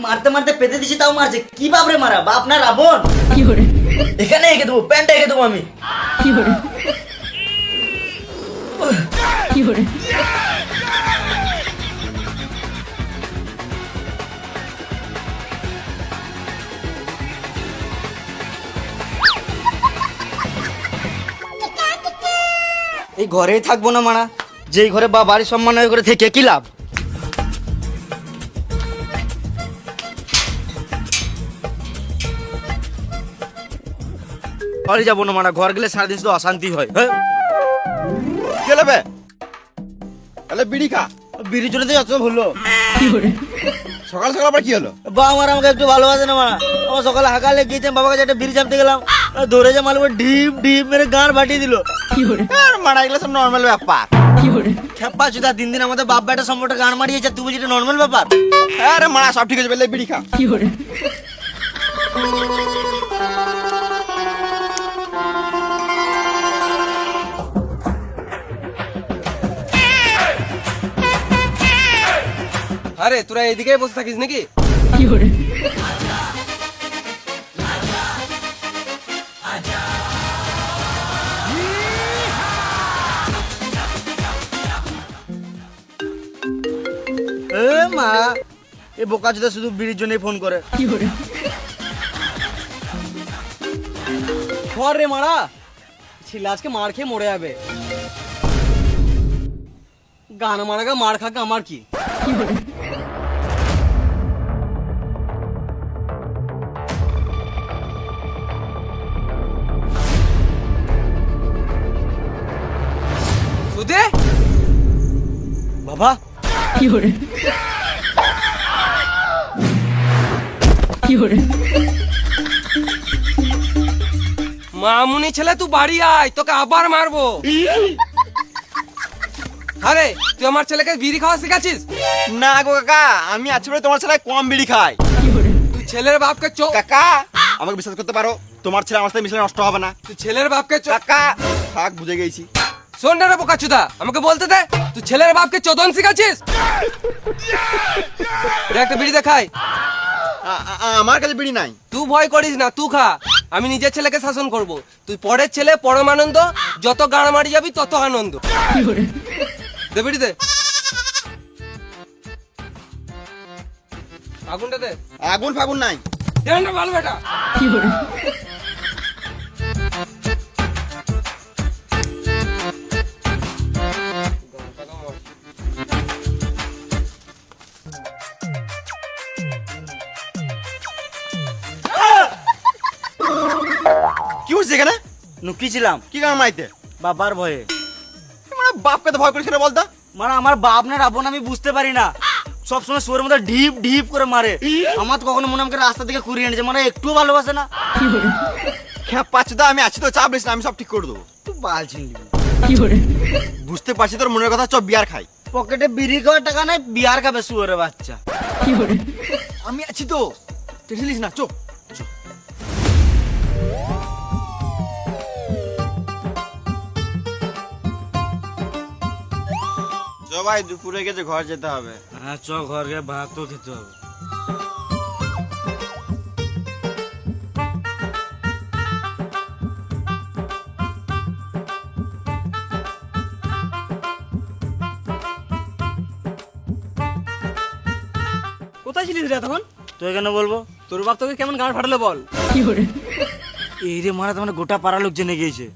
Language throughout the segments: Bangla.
মারতে মারতে পেতে দিছি তাও মারছে। কি বাপরে মারা, বাপ না রাবণ? এখানে এঁকে দেবো, প্যান্টটা এঁকে দেবো আমি। এই ঘরেই থাকবো না মারা, যেই ঘরে বা বাড়ির সম্মান ওই ঘরে থেকে কি লাভ? ঘরে যাবো না মারা, ঘর গেলে সারাদিন শুধু অশান্তি হয়। গেলে বে তাহলে বিড়ি খা। বিড়ি চলে তো যত ভুললো। সকাল সকাল আবার কি হলো? বাবা আমার আমাকে একটু ভালোবাসে না মারা। আমার সকালে হাঁকালে গিয়েছিলাম, বাবার কাছে একটা বিড়ি চাপতে গেলাম, ধরে যে মালুম ঢিপ ঢিপ মেরে গান ফাটিয়ে দিল। আর মারা এগুলো সব নর্মাল ব্যাপার। খেপা চুদা, দিন দিন আমাদের বাপ বেটা সম্পর্কে গান মারিয়েছে, তুই বুঝি নর্মাল ব্যাপার? আরে মারা সব ঠিক আছে, বেলে বিড়ি খা। আরে তোরা এদিকেই বসে থাকিস নাকি? এ মা, এ বোকা চুদা শুধু বিড়ির জন্যই ফোন করে। ধর রে মারা, ছেলে আজকে মার খেয়ে মরে যাবে। গান মারাগা মার খাক আমার কি? সুদে বাবা মামুনি ছেলে, তুই বাড়ি আয়, তোকে আবার মারবো। আরে তুই আমার ছেলেকে বিড়ি খাওয়া শিখাচ্ছিস? না গো কাকা, আমি আছি বলে তোমার ছেলে কম বিড়ি খায়। তুই ছেলের বাপকে কাকা আমাকে বিশ্বাস করতে পারো, তোমার ছেলে আমার সাথে মিশলে নষ্ট হবে না। তুই ছেলের বাপকে কাকা থাক, বুঝে গেছি। শোন না রে বোকাচুদা, আমাকে বলতে দে, তুই ছেলের বাপকে চোদন শিখাচ্ছিস? একটা বিড়ি দেখাই। আমার কাছে বিড়ি নাই। তুই ভয় করিস না, তুই খা, আমি নিজের ছেলেকে শাসন করব। তুই পরের ছেলে পরম আনন্দ, যত গাড়া মারি যাবি তত আনন্দ। দে বিড়ি দে, আগুনটা দে। আগুন ফাগুন নাই। দে না ভালো বেটা। কি হচ্ছে এখানে? নুকিছিলাম। কি গান মাইতে? বাবার ভয়ে। মানে বাপকে তো ভয় করিস না বলতো। মানে আমার বাপ না রাবণ আমি বুঝতে পারি না, সবসময় সুরের মধ্যে ঢিপ ঢিপ করে মারে। আমার তো কখনো মনে আমাকে রাস্তা থেকে কুড়িয়ে এনেছে, মানে একটু ভালোবাসে না। হ্যাঁ পাচ্ছি তো, আমি আছি তো, চাপ নিস না, আমি সব ঠিক করে দেবো। তুই বাল ছিনলি। বুঝতে পারছি তোর মনের কথা, চপ বিয়ার খাই। পকেটে বিড়ি খাওয়ার টাকা নাই, বিয়ার খাবে শুয়োরের বাচ্চা। আমি আছি তো, টেনশন নিস না, চপ। ভাই দুপুরে গেছে, ঘর যেতে হবে। হ্যাঁ চ, ঘর গিয়ে ভাত তো খেতে হবে। কোথায় ছিলিস রে তখন? তো এখানে বলবো, তোর বাপ তোকে কেমন গান ফাটালো বল? এই রে মারা, তোমার গোটা পাড়া লোক জেনে গিয়েছে।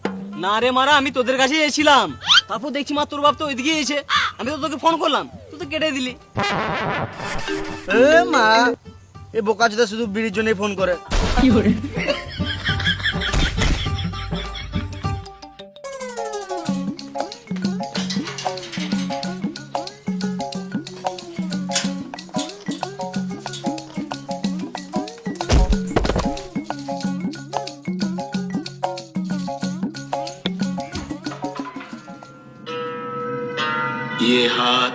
না রে মারা, আমি তোদের কাছেই এসেছিলাম, তারপর দেখছি মা তোর বাপ তো ওইদিকে এসে, আমি তো তোকে ফোন করলাম, তুই তো কেটে দিলি। এ মা, এ বোকা চোদা শুধু বিড়ির জন্যই ফোন করে। ये हाथ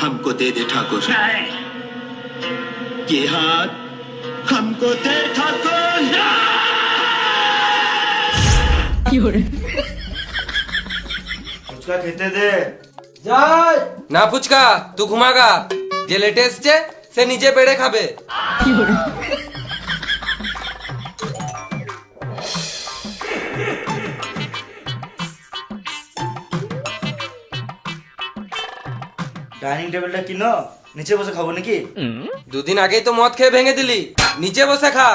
हमको दे दे ठाकुर, ये हाथ हमको दे ठाकुर। ফুচকা খেতে দে। না ফুচকা, তুই ঘুমাগা, যে লেটে এসছে সে নিজে বেড়ে খাবে। ডাইনিং টেবিলটা কিনো, নিচে বসে খাবো নাকি? দুদিন আগেই তো মদ খেয়ে ভেঙে দিলি, নিচে বসে খা।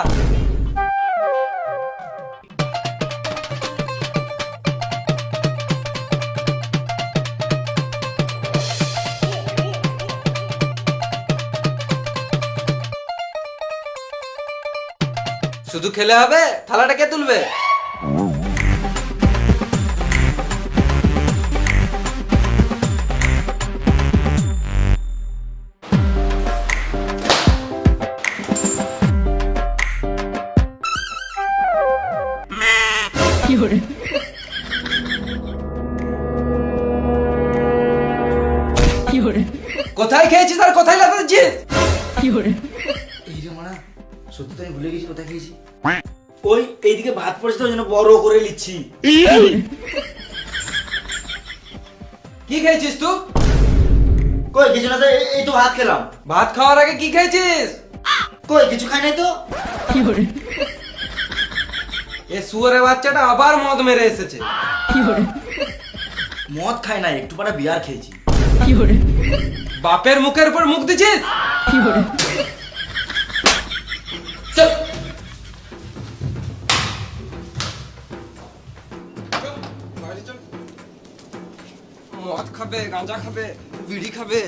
শুধু খেলে হবে? থালাটা কে তুলবে? কোথায় খেয়েছিস আর কোথায় লাগাচ্ছিস? এই রে মারা, সত্যি তো আমি ভুলে গেছি কোথায় খেয়েছি। ওই এইদিকে ভাত পড়েছে তো ওই জন্য বড় করে নিচ্ছি। কি খেয়েছিস তুই? কই কিছু না তো, এই তো ভাত খেলাম। ভাত খাওয়ার আগে কি খেয়েছিস? কই কিছু খাই নাই তো। এ শুয়োরের বাচ্চাটা আবার মদ মেরে এসেছে। মদ খাই নাই, একটু পরে বিয়ার খেয়েছি। বাপের মুখের উপর মুখ দিছিস? চল। মদ খাবে, গাঁজা খাবে, বিড়ি খাবে।